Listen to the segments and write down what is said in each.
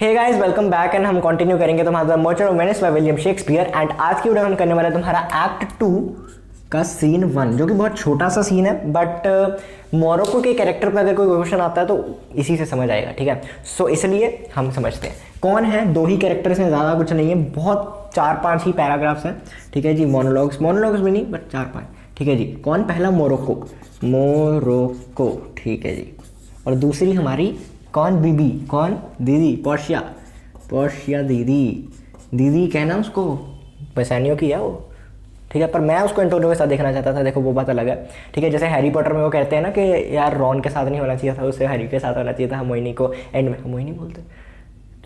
Hey guys welcome back and हम continue करेंगे तुम्हारा merchant of Venice by William Shakespeare. And आज की वीडियो हम करने वाला है तुम्हारा एक्ट 2 का सीन 1, जो कि बहुत छोटा सा सीन है बट मोरक्को के कैरेक्टर पर अगर कोई क्वेश्चन आता है तो इसी से समझ आएगा। ठीक है, सो इसलिए हम समझते हैं कौन है। दो ही कैरेक्टर्स हैं, ज़्यादा कुछ नहीं है, बहुत 4-5 ही पैराग्राफ्स हैं। ठीक है जी, मोनोलॉग्स भी नहीं बट 4-5। ठीक है जी, कौन पहला? मोरक्को। ठीक है जी, और दूसरी हमारी कौन? बीबी। कौन? दीदी। पोर्शिया दीदी कहना उसको, परेशानियों की है वो। ठीक है, पर मैं उसको एंटोनियो के साथ देखना चाहता था। देखो वो बात अलग है। ठीक है, जैसे हैरी पॉटर में वो कहते हैं ना कि यार रॉन के साथ नहीं होना चाहिए था, उसे हैरी के साथ होना चाहिए था। हर्मियोनी को एंड में हर्मियोनी बोलते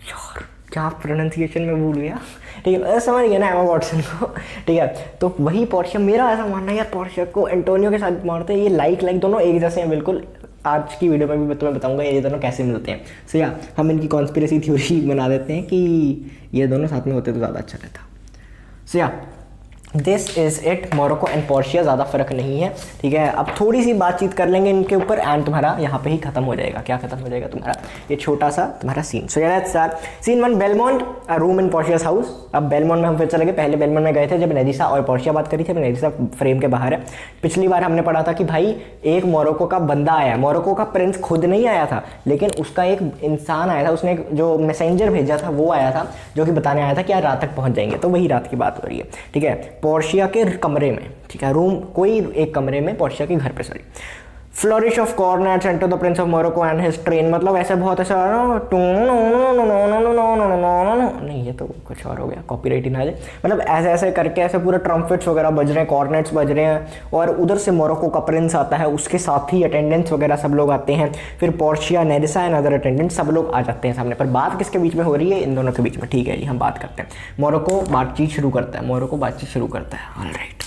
यार, क्या प्रोनाउंसिएशन में भूल गया। ठीक है, समझ गया ना एमा वॉटसन को। ठीक है, तो वही पोर्शिया, मेरा ऐसा मानना है यार, पोर्शिया को एंटोनियो के साथ मारते हैं। ये लाइक दोनों एक जैसे हैं बिल्कुल। आज की वीडियो में भी मैं तुम्हें बताऊंगा ये दोनों कैसे मिलते हैं। सो या हम इनकी कॉन्स्पिरेसी थ्योरी बना देते हैं कि ये दोनों साथ में होते तो ज़्यादा अच्छा रहता। सो या this is it. Morocco and Portia, ज़्यादा फर्क नहीं है। ठीक है, अब थोड़ी सी बातचीत कर लेंगे इनके ऊपर एंड तुम्हारा यहाँ पे ही खत्म हो जाएगा। क्या खत्म हो जाएगा? तुम्हारा ये छोटा सा तुम्हारा scene. So let's start. Scene 1, Belmont, a room in Portia's house. अब बेलमोंट में हम फिर चले गए। पहले बेलमोंट में गए थे जब नेदिसा और पोर्शिया बात करी थी। अब नेदिसा फ्रेम के बाहर है। पिछली बार हमने पढ़ा था कि भाई एक मोरक्को का बंदा आया, मोरक्को का प्रिंस खुद नहीं आया था लेकिन उसका एक इंसान आया था, उसने एक जो मैसेंजर भेजा था वो आया था, जो कि बताने आया था कि यार रात तक पहुंच जाएंगे। तो वही रात की बात हो रही है। ठीक है, पोर्शिया के कमरे में। ठीक है, रूम कोई एक कमरे में, पोर्शिया के घर पे, sorry. Flourish of cornets and to the prince of Morocco and his train, मतलब ऐसे बहुत ऐसा नहीं, ये तो कुछ और हो गया, कॉपीराइट ही ना आ जाए। मतलब ऐसे ऐसे करके ऐसे पूरे ट्रम्पेट्स वगैरह बज रहे हैं, कॉर्नेट्स बज रहे हैं, और उधर से मोरक्को का प्रिंस आता है, उसके साथ ही अटेंडेंट्स वगैरह सब लोग आते हैं। फिर पोर्शिया, नेदिसा एंड अदर अटेंडेंट्स सब लोग आ जाते हैं सामने। पर बात किसके बीच में हो रही है? इन दोनों के बीच में। ठीक है जी, हम बात करते हैं। मोरक्को बातचीत शुरू करता है। Alright.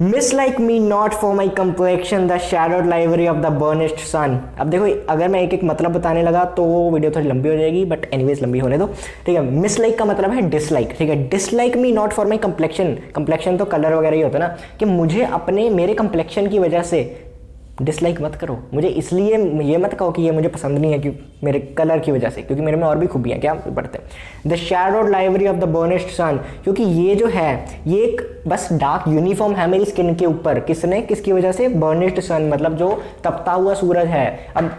Mislike me not for my complexion the shadowed लाइब्रेरी ऑफ द बर्निश्ड सन। अब देखो, अगर मैं एक एक मतलब बताने लगा तो वो वीडियो थोड़ी लंबी हो जाएगी, बट एनीवेज लंबी होने दो। ठीक है, मिस लाइक का मतलब है डिसलाइक। ठीक है, dislike me not for my complexion तो कलर वगैरह ही होता है ना, कि मुझे अपने मेरे कम्प्लेक्शन की वजह से डिसलाइक मत करो। मुझे इसलिए ये मत कहो कि ये मुझे पसंद नहीं है कि मेरे कलर की वजह से, क्योंकि मेरे में और भी खूबियाँ क्या बढ़ते हैं। द शैडोड लाइब्रेरी ऑफ द बर्निश्ड सन, क्योंकि ये जो है ये एक बस डार्क यूनिफॉर्म है मेरी स्किन के ऊपर। किसकी वजह से? बर्निश्ड सन, मतलब जो तपता हुआ सूरज है। अब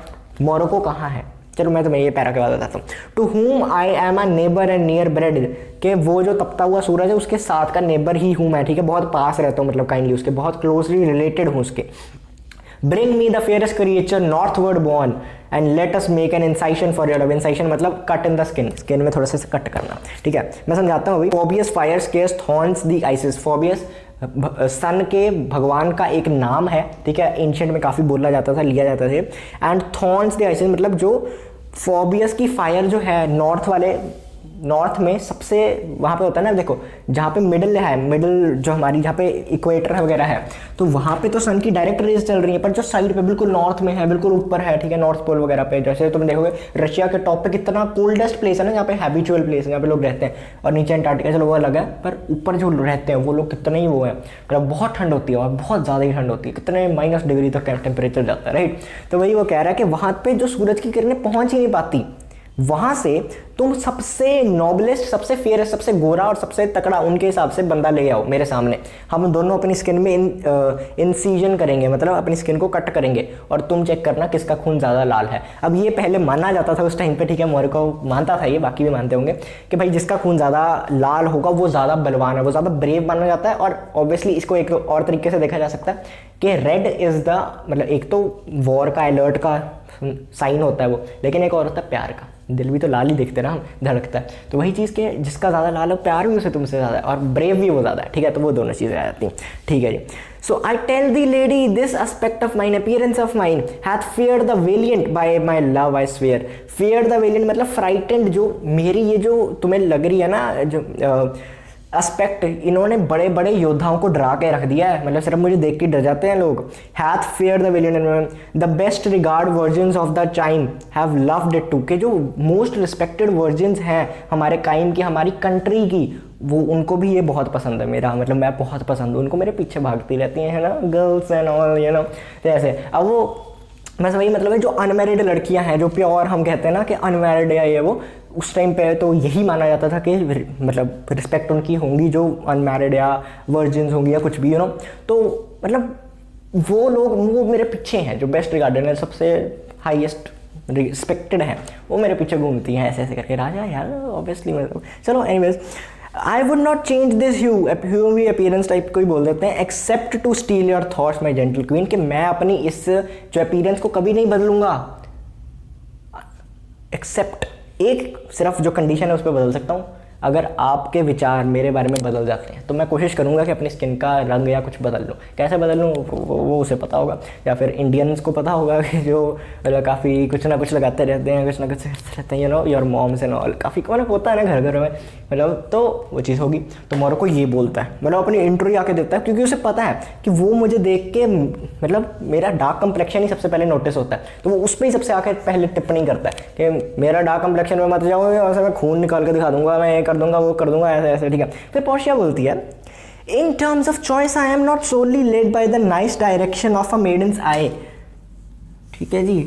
मोरक्को कहाँ है? चलो मैं तुम्हें ये पैरा के बाद बताता हूँ। To whom I am a neighbour and near bred, के वो जो तपता हुआ सूरज है उसके साथ का नेबर ही हूँ मैं। ठीक है, बहुत पास रहता हूँ, मतलब काइंडली उसके बहुत क्लोजली रिलेटेड हूँ उसके। Bring me the fairest creature northward born and let us make an incision for your love. Incision मतलब cut in the skin, skin में थोड़ा सा कट करना। ठीक है, मैं समझाता हूँ अभी। Phoebus fire scares thorns the Isis. Phoebus सन के भगवान का एक नाम है। ठीक है, एंशिएंट में काफ़ी बोला जाता था, लिया जाता था। एंड थॉर्न्स द आइसिस मतलब जो फोबियस की फायर जो है नॉर्थ में सबसे वहाँ पे होता है ना, देखो जहाँ पे मिडिल जो हमारी जहाँ पे इक्वेटर है वगैरह है, तो वहाँ पे तो सन की डायरेक्ट रेज चल रही है। पर जो साइड पे बिल्कुल नॉर्थ में है, बिल्कुल ऊपर है, ठीक है, नॉर्थ पोल वगैरह पे, जैसे तुम देखोगे रशिया के टॉप पे कितना कोल्डेस्ट प्लेस है ना, जहाँ पे हैबिचुअल प्लेस है, जहाँ पे लोग रहते हैं, और नीचे अंटार्कटिका, चलो वो अलग है, पर ऊपर जो रहते हैं वो लोग कितने ही वो है, मतलब बहुत ठंड होती है और बहुत ज़्यादा ही ठंड होती है, कितने -डिग्री तक टेम्परेचर जाता है, राइट। तो वही वो कह रहा है कि वहाँ पे जो सूरज की किरणें पहुँच ही नहीं पाती, वहां से तुम सबसे नोबलेस्ट, सबसे फेयरेस्ट, सबसे गोरा और सबसे तकड़ा उनके हिसाब से बंदा ले आओ मेरे सामने। हम दोनों अपनी स्किन में इंसीजन करेंगे, मतलब अपनी स्किन को कट करेंगे, और तुम चेक करना किसका खून ज़्यादा लाल है। अब ये पहले माना जाता था उस टाइम पे, ठीक है, मोरक्को मानता था ये, बाकी भी मानते होंगे, कि भाई जिसका खून ज़्यादा लाल होगा वो ज़्यादा बलवान है, वो ज़्यादा ब्रेव माना जाता है। और ऑब्वियसली इसको एक और तरीके से देखा जा सकता है कि रेड इज़ द, मतलब एक तो वॉर का, अलर्ट का साइन होता है वो, लेकिन एक और होता है प्यार का। दिल भी तो लाल ही देखते ना हम, धड़कता है। तो वही चीज़ के जिसका ज़्यादा लाल है प्यार भी उसे तुमसे ज़्यादा है, और ब्रेव भी वो ज़्यादा है। ठीक है, तो वो दोनों चीज़ें आ जाती हैं। ठीक है जी। So I tell thee lady this aspect of mine, appearance of mine hath feared the valiant by my love I swear. Feared the valiant मतलब फ्राइटेंड, जो मेरी ये जो तुम्हें लग रही है ना जो एस्पेक्ट, इन्होंने बड़े बड़े योद्धाओं को डरा के रख दिया है, मतलब सिर्फ मुझे देख के डर जाते हैं लोग। Hath fear the valiant, the best regard virgins of the time have loved it too, के जो मोस्ट रिस्पेक्टेड वर्जन्स हैं हमारे काइम की, हमारी कंट्री की, वो उनको भी ये बहुत पसंद है मेरा, मतलब मैं बहुत पसंद हूँ उनको, मेरे पीछे भागती रहती हैं, है ना, girls and all, you know. तो ऐसे अब वो बस वही मतलब है, जो अनमैरिड लड़कियां हैं, जो प्योर हम कहते हैं ना कि अनमैरिड है ये वो, उस टाइम पे तो यही माना जाता था कि मतलब रिस्पेक्ट उनकी होंगी जो अनमैरिड या वर्जिन्स होंगी या कुछ भी तो मतलब वो लोग वो मेरे पीछे हैं, जो बेस्ट रिगार्डेड है, सबसे हाईएस्ट रिस्पेक्टेड हैं, वो मेरे पीछे घूमती हैं ऐसे ऐसे करके। राजा यार ऑब्वियसली मतलब, चलो anyways, I would not change this hue appearance type को ही बोल देते हैं, except to steal your thoughts my gentle queen, कि मैं अपनी इस जो अपीयरेंस को कभी नहीं बदलूंगा, एक्सेप्ट एक सिर्फ जो कंडीशन है उस पर बदल सकता हूँ, अगर आपके विचार मेरे बारे में बदल जाते हैं तो मैं कोशिश करूंगा कि अपनी स्किन का रंग या कुछ बदल लूँ। कैसे बदल लूँ वो उसे पता होगा, या फिर इंडियंस को पता होगा कि जो मतलब काफ़ी कुछ ना कुछ लगाते रहते हैं, कुछ ना कुछ रहते हैं, योर मॉम्स एंड ऑल, काफ़ी मतलब होता है ना घर घर में, मतलब तो वो चीज़ होगी। तो मोरक्को ये बोलता है, मतलब अपनी इंटरव्यू आके देता है, क्योंकि उसे पता है कि वो मुझे देख के मतलब मेरा डार्क कंप्लेक्शन ही सबसे पहले नोटिस होता है, तो वो उस पर ही सबसे आके पहले टिप्पणी करता है कि मेरा डार्क कंप्लेक्शन में मत जाओ, वैसे मैं खून निकाल के दिखा दूंगा, मैं कर दूंगा वो कर दूंगा, ऐसे ऐसे, ठीक है। फिर पोर्शिया बोलती है, in terms of choice I am not Soli led by the nice direction of a maidens आई। ठीक है जी,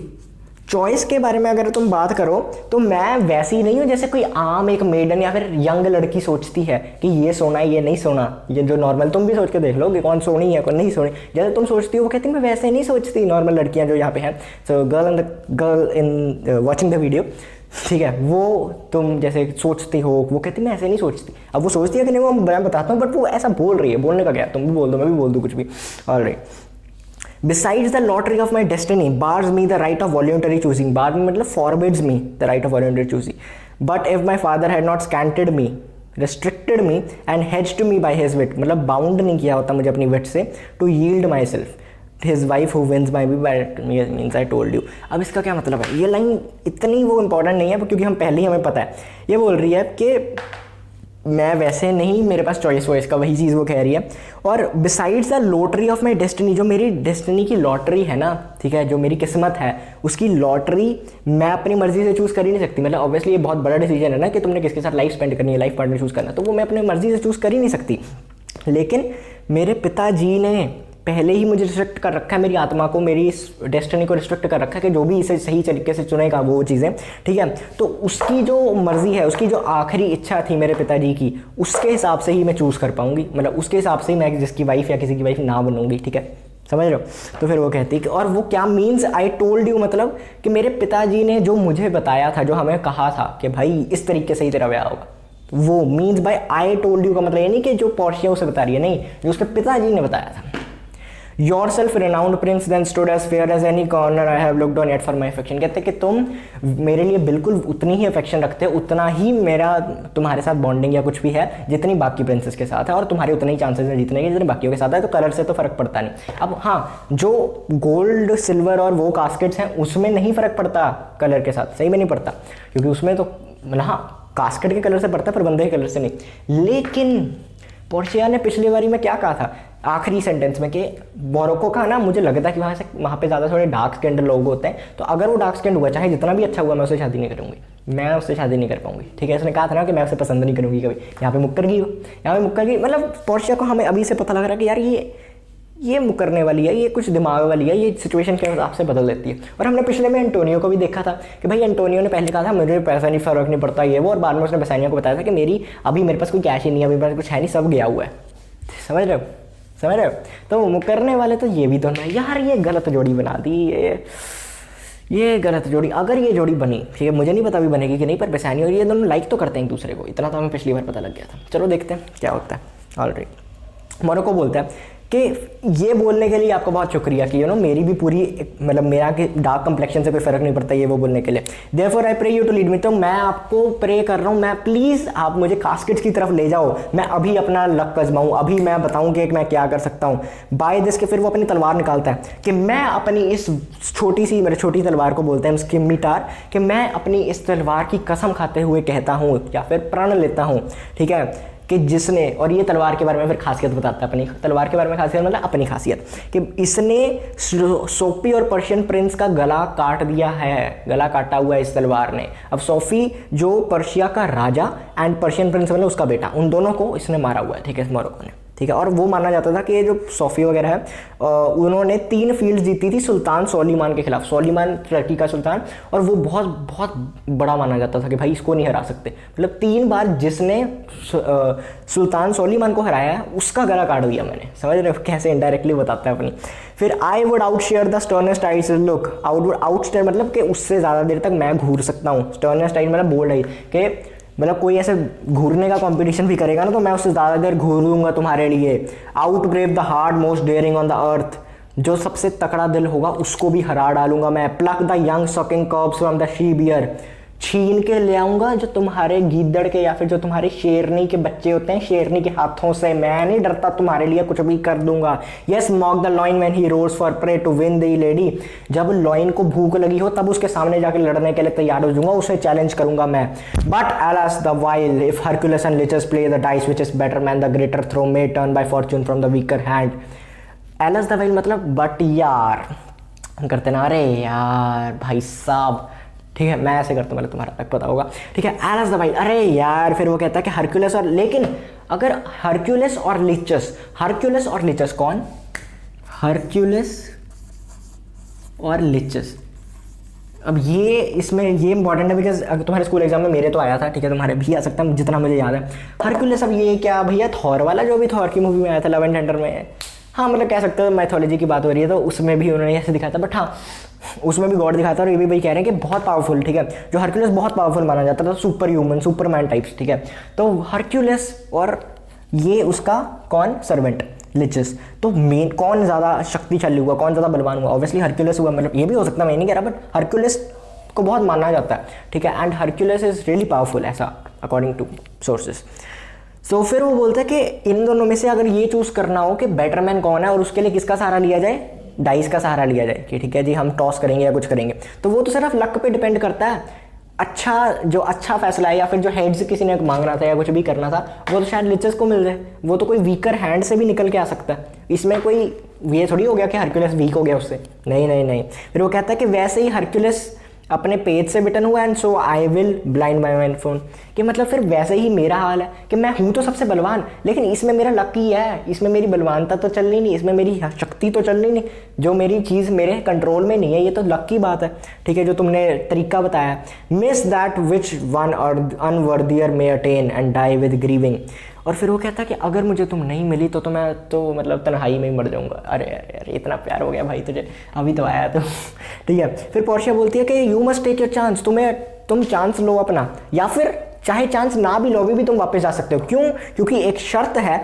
चॉइस के बारे में अगर तुम बात करो तो मैं वैसी नहीं हूँ जैसे कोई आम एक मेडन या फिर यंग लड़की सोचती है कि ये सोना ये नहीं सोना, ये जो नॉर्मल, तुम भी सोच के देख लो कि कौन सोनी है कौन नहीं सोनी, जैसे तुम सोचती हो वो कहती है, मैं वैसे नहीं सोचती नॉर्मल लड़कियां जो यहाँ पे हैं। So girl in watching the video, ठीक है, वो तुम जैसे सोचती हो वो कहती मैं ऐसे नहीं सोचती। अब वो सोचती है कि नहीं वो मैं बताता हूँ, बट वो ऐसा बोल रही है, बोलने का क्या, तुम भी बोल दो मैं भी बोल दूँ कुछ भी, alright. Besides the lottery of my destiny bars me the right of voluntary choosing, bar me मतलब forbids me the right of voluntary choosing, but if my father had not scanted me, restricted me and hedged me by his wit, मतलब bound नहीं किया होता मुझे अपनी विट से, to yield myself his wife who wins my means I told you। अब इसका क्या मतलब है, ये लाइन इतनी वो इंपॉर्टेंट नहीं है क्योंकि हम पहले ही हमें पता है, ये बोल रही है कि मैं वैसे नहीं, मेरे पास चॉइस वॉइस का वही चीज़ वो कह रही है। और besides the lottery of my destiny, जो मेरी डेस्टिनी की लॉटरी है ना, ठीक है, जो मेरी किस्मत है उसकी लॉटरी मैं अपनी मर्जी से चूज़ कर ही नहीं सकती। मतलब ऑब्वियसली ये बहुत बड़ा डिसीजन है ना कि तुमने किसके साथ लाइफ स्पेंड करनी है, लाइफ पार्टनर चूज़ करना, तो वो मैं अपनी मर्जी से चूज़ कर ही नहीं सकती। लेकिन मेरे पिताजी ने पहले ही मुझे रिस्ट्रिक्ट कर रखा है, मेरी आत्मा को, मेरी इस डेस्टिनी को रिस्ट्रिक्ट कर रखा है कि जो भी इसे सही तरीके से चुनेगा वो चीज़ें, ठीक है। तो उसकी जो मर्ज़ी है, उसकी जो आखिरी इच्छा थी मेरे पिताजी की, उसके हिसाब से ही मैं चूज़ कर पाऊंगी, मतलब उसके हिसाब से ही मैं जिसकी वाइफ या किसी की वाइफ ना बनूंगी, ठीक है, समझ रहे हो। तो फिर वो कहती कि, और वो क्या मीन्स आई टोल्ड यू, मतलब कि मेरे पिताजी ने जो मुझे बताया था, जो हमें कहा था कि भाई इस तरीके से ही तेरा ब्याह होगा, वो means by I told you का मतलब ये नहीं कि जो पोर्शिया उसे बता रही है, नहीं, जो उसके पिताजी ने बताया था। Yourself renowned prince then stood as fair as any corner I have looked on yet for my affection। कहते हैं कि तुम मेरे लिए बिल्कुल उतनी ही अफेक्शन रखते हो, उतना ही मेरा तुम्हारे साथ बॉन्डिंग या कुछ भी है जितनी बाकी प्रिंसेस के साथ है, और तुम्हारे उतने ही चांसेस हैं जीतने के जितने बाकियों के साथ है। तो कलर से तो फर्क पड़ता नहीं। अब हाँ, जो गोल्ड सिल्वर और वो कास्केट्स हैं उसमें नहीं फर्क पड़ता कलर के साथ, सही में नहीं पड़ता, क्योंकि उसमें तो मतलब हाँ कास्केट के कलर से पड़ता है पर बंदे के कलर से नहीं। लेकिन पोर्शिया ने पिछली बारी में क्या कहा था आखिरी सेंटेंस में, कि मोरक्को का ना मुझे लगता है कि वहाँ पे ज़्यादा थोड़े डार्क स्किन्ड लोग होते हैं, तो अगर वो डार्क स्किन्ड हुआ चाहे जितना भी अच्छा हुआ, मैं उससे शादी नहीं करूँगी, मैं उससे शादी नहीं कर पाऊंगी, ठीक है। उसने कहा था ना कि मैं उसे पसंद नहीं करूँगी कभी, यहाँ पे मुक्कर गई हो, यहाँ पे मुक्कर गई। मतलब पोर्शिया को हमें अभी से पता लग रहा है कि यार ये मुकरने वाली है, ये कुछ दिमाग वाली है, ये सिचुएशन के हिसाब से बदल देती है। और हमने पिछले में एंटोनियो को भी देखा था कि भाई एंटोनियो ने पहले कहा था मुझे पैसा नहीं, फर्क नहीं पड़ता ये वो, और बाद में उसने बेसानिया को बताया था कि मेरे पास कोई कैश ही नहीं है, मेरे पास कुछ है नहीं, सब गया हुआ है। समझ रहे हो। तो मुकरने वाले तो ये भी तो ना, यार ये गलत जोड़ी बना दी, ये गलत जोड़ी। अगर ये जोड़ी बनी, ठीक है, मुझे नहीं पता अभी बनेगी कि नहीं, पर बेसानिया और ये दोनों लाइक तो करते हैं एक दूसरे को, इतना तो हमें पिछली बार पता लग गया था। चलो देखते हैं क्या होता है। ऑलराइट, मोरक्को बोलता है कि ये बोलने के लिए आपका बहुत शुक्रिया कि मेरी भी पूरी मतलब मेरा कि डार्क कंप्लेक्शन से कोई फ़र्क नहीं पड़ता ये वो बोलने के लिए। Therefore I pray you to lead me, तो मैं आपको प्रे कर रहा हूँ, मैं प्लीज़ आप मुझे कास्केट्स की तरफ ले जाओ, मैं अभी अपना लक आजमाऊँ, अभी मैं बताऊँ कि मैं क्या कर सकता हूँ। बाय दिस के फिर वो अपनी तलवार निकालता है कि मैं अपनी इस छोटी तलवार को बोलते हैं स्किमिटार, कि मैं अपनी इस तलवार की कसम खाते हुए कहता हूँ या फिर प्रण लेता हूँ, ठीक है, कि जिसने, और ये तलवार के बारे में फिर खासियत बताता है, अपनी तलवार के बारे में खासियत मतलब अपनी खासियत, कि इसने सोफी और पर्शियन प्रिंस का गला काट दिया है, गला काटा हुआ है इस तलवार ने। अब सोफी जो पर्शिया का राजा एंड पर्शियन प्रिंस मतलब उसका बेटा, उन दोनों को इसने मारा हुआ है, ठीक है, मोरक्को ने, ठीक है। और वो माना जाता था कि ये जो सोफी वगैरह है उन्होंने 3 फील्ड जीती थी सुल्तान सोलीमान के खिलाफ। सोलीमान टर्की का सुल्तान, और वो बहुत बहुत बड़ा माना जाता था कि भाई इसको नहीं हरा सकते। मतलब 3 बार जिसने सुल्तान सोलीमान को हराया है उसका गला काट दिया मैंने। समझ रहे हो कैसे इनडायरेक्टली बताता है अपनी। फिर I would outstare the sternest eyes look, outstare मतलब कि उससे ज़्यादा देर तक मैं घूर सकता हूँ। स्टर्नेस्ट आइस मतलब बोल्ड आई कि मतलब कोई ऐसे घूरने का कंपटीशन भी करेगा ना तो मैं उससे ज़्यादा देर घूर लूँगा तुम्हारे लिए। Outbrave the heart most daring on the earth, जो सबसे तकड़ा दिल होगा उसको भी हरा डालूंगा मैं। Pluck the young sucking cubs from the she bear, छीन के ले आऊंगा जो तुम्हारे गीदड़ के या फिर जो तुम्हारे शेरनी के बच्चे होते हैं, शेरनी के हाथों से। मैं नहीं डरता, तुम्हारे लिए कुछ भी कर दूंगा। Yes mock the lion when he roars for prey to win the lady, जब लॉइन को भूख लगी हो तब उसके सामने जाके लड़ने के लिए तैयार हो जाऊंगा, उसे चैलेंज करूंगा मैं। But alas the while if Hercules and Lichess play the dice which is better man the greater throw may turn by fortune from the weaker hand। alas the while मतलब बट यार करते ना, अरे यार भाई साहब, ठीक है मैं ऐसे करता हूँ, मतलब तुम्हारा तक पता होगा, ठीक है। एलस द वाइल्ड, अरे यार फिर वो कहता है कि हरक्यूलिस और, लेकिन अगर हरक्यूलिस और लिचस कौन? हरक्यूलिस और लिचस। अब ये इसमें ये इंपॉर्टेंट है बिकॉज अगर तुम्हारे स्कूल एग्जाम में मेरे तो आया था, ठीक है, तुम्हारे भी आ सकता है जितना मुझे याद है। हरक्यूलिस, अब ये क्या भैया, थॉर वाला जो भी थॉर की मूवी में आया था, लव एंड थंडर में। हाँ मतलब कह सकते हो मैथोलॉजी की बात हो रही है तो उसमें भी उन्होंने ऐसे दिखाया था, बट हाँ उसमें भी गॉड दिखाता है। और ये भी भाई कह रहे हैं कि बहुत पावरफुल, ठीक है, जो हरक्यूलिस बहुत पावरफुल माना जाता था, सुपर ह्यूमन सुपरमैन टाइप्स, ठीक है। तो हरक्यूलिस और ये उसका कौन सर्वेंट लिचस, तो मेन कौन ज़्यादा शक्तिशाली हुआ, कौन ज़्यादा बलवान हुआ? ऑब्वियसली हरक्यूलिस हुआ, मतलब ये भी हो सकता है, मैं नहीं कह रहा, बट हरक्यूलिस को बहुत माना जाता है, ठीक है। And Hercules is really powerful, ऐसा अकॉर्डिंग टू सोर्सेज। सो फिर वो बोलता है कि इन दोनों में से अगर ये चूज़ करना हो कि बेटर मैन कौन है और उसके लिए किसका सहारा लिया जाए, डाइस का सहारा लिया जाए कि ठीक है जी हम टॉस करेंगे या कुछ करेंगे, तो वो तो सिर्फ लक पे डिपेंड करता है। अच्छा फैसला है या फिर जो हेड्स किसी ने मांगना था या कुछ भी करना था वो तो शायद लिचस को मिल जाए, वो तो कोई वीकर हैंड से भी निकल के आ सकता है। इसमें कोई ये थोड़ी हो गया कि हरक्यूलिस वीक हो गया उससे, नहीं। फिर वो कहता है कि वैसे ही हरक्यूलिस अपने पेज से बिटन हुआ and so I will blind my mine phone, कि मतलब फिर वैसे ही मेरा हाल है कि मैं हूँ तो सबसे बलवान, लेकिन इसमें मेरा लक ही है, इसमें मेरी बलवानता तो चल नहीं, इसमें मेरी शक्ति तो चल नहीं, जो मेरी चीज़ मेरे कंट्रोल में नहीं है, ये तो लक की बात है, ठीक है, जो तुमने तरीका बताया। Miss that which one unworthier may attain and die with grieving. और फिर वो कहता है कि अगर मुझे तुम नहीं मिली तो मैं तो मतलब तन्हाई में ही मर जाऊंगा। अरे यार इतना प्यार हो गया भाई तुझे, अभी तो आया तो ठीक है। फिर पोर्शिया बोलती है कि you must take your chance, तुम चांस लो अपना, या फिर चाहे चांस ना भी लो भी तुम वापस जा सकते हो। क्यों? क्योंकि एक शर्त है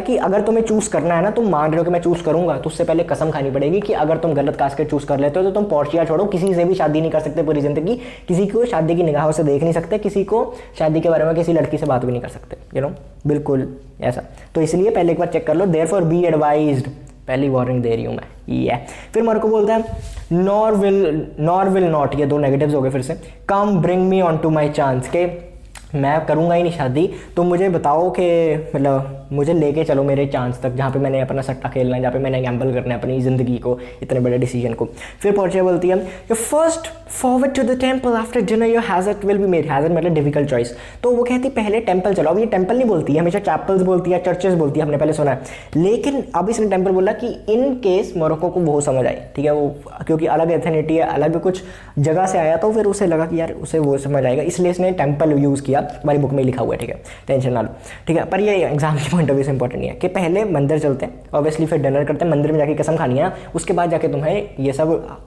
कि अगर तुम्हें चूज करना है ना, तुम मान रहे हो कि मैं चूज करूंगा, तो उससे पहले कसम खानी पड़ेगी कि अगर तुम गलत कास्केट चूज कर लेते हो तो तुम पोर्शिया छोड़ो, किसी से भी शादी नहीं कर सकते पूरी जिंदगी, किसी को शादी की निगाहों से देख नहीं सकते, किसी को शादी के बारे में किसी लड़की से बात भी नहीं कर सकते, यू नो, बिल्कुल ऐसा। तो इसलिए पहले एक बार चेक कर लो, देयरफॉर बी एडवाइज्ड, पहली वार्निंग दे रही हूँ मैं, ये फिर मार्को बोलता है नॉर विल नॉट, ये 2 नेगेटिव्स हो गए फिर से, come bring me unto my chance, के मैं करूँगा ही नहीं शादी, तो मुझे बताओ कि मतलब मुझे लेके चलो मेरे चांस तक, जहाँ पे मैंने अपना सट्टा खेलना है, जहाँ पे मैंने गैम्बल करना है अपनी ज़िंदगी को, इतने बड़े डिसीजन को। फिर पोर्शिया बोलती है your first forward to the temple after dinner your hazard will be made, hazard मतलब डिफिकल्ट चॉइस, तो वो कहती पहले टेम्पल चलो। अब ये टेम्पल नहीं बोलती है, हमेशा चैपल्स बोलती है, चर्चेस बोलती है, हमने पहले सुना है, लेकिन अब इसने टेम्पल बोला कि इन केस मोरक्को को वो समझ आई, ठीक है, वो क्योंकि अलग एथनिटी है, अलग कुछ जगह से आया, तो फिर उसे लगा कि यार उसे वो समझ आएगा, इसलिए इसने टेम्पल यूज़ किया, हमारी बुक में लिखा हुआ है, ठीक है, टेंशन ना लो, ठीक है। पर ये एग्जाम के पॉइंट ऑफ व्यू से इंपॉर्टेंट नहीं है कि पहले मंदिर चलते हैं, ऑब्वियसली फिर डिनर करते हैं, मंदिर में जाके कसम खानी है ना, उसके बाद जाके तुम्हें ये सब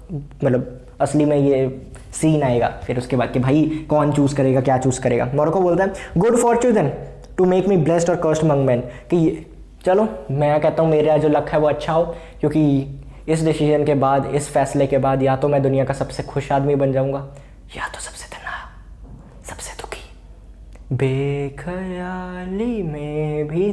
मतलब असली में ये सीन आएगा, फिर उसके बाद कि भाई कौन चूज़ करेगा, क्या चूज़ करेगा। मोरक्को बोलता है good fortune to make me blessed और कर्स्ड अमंग मेन, कि चलो मैं कहता हूँ मेरा जो लक है वो अच्छा हो, क्योंकि इस डिसीजन के बाद, इस फैसले के बाद या तो मैं दुनिया का सबसे खुश आदमी बन जाऊँगा या तो सबसे तन्हा, सबसे दुखी, बेख्याली में भी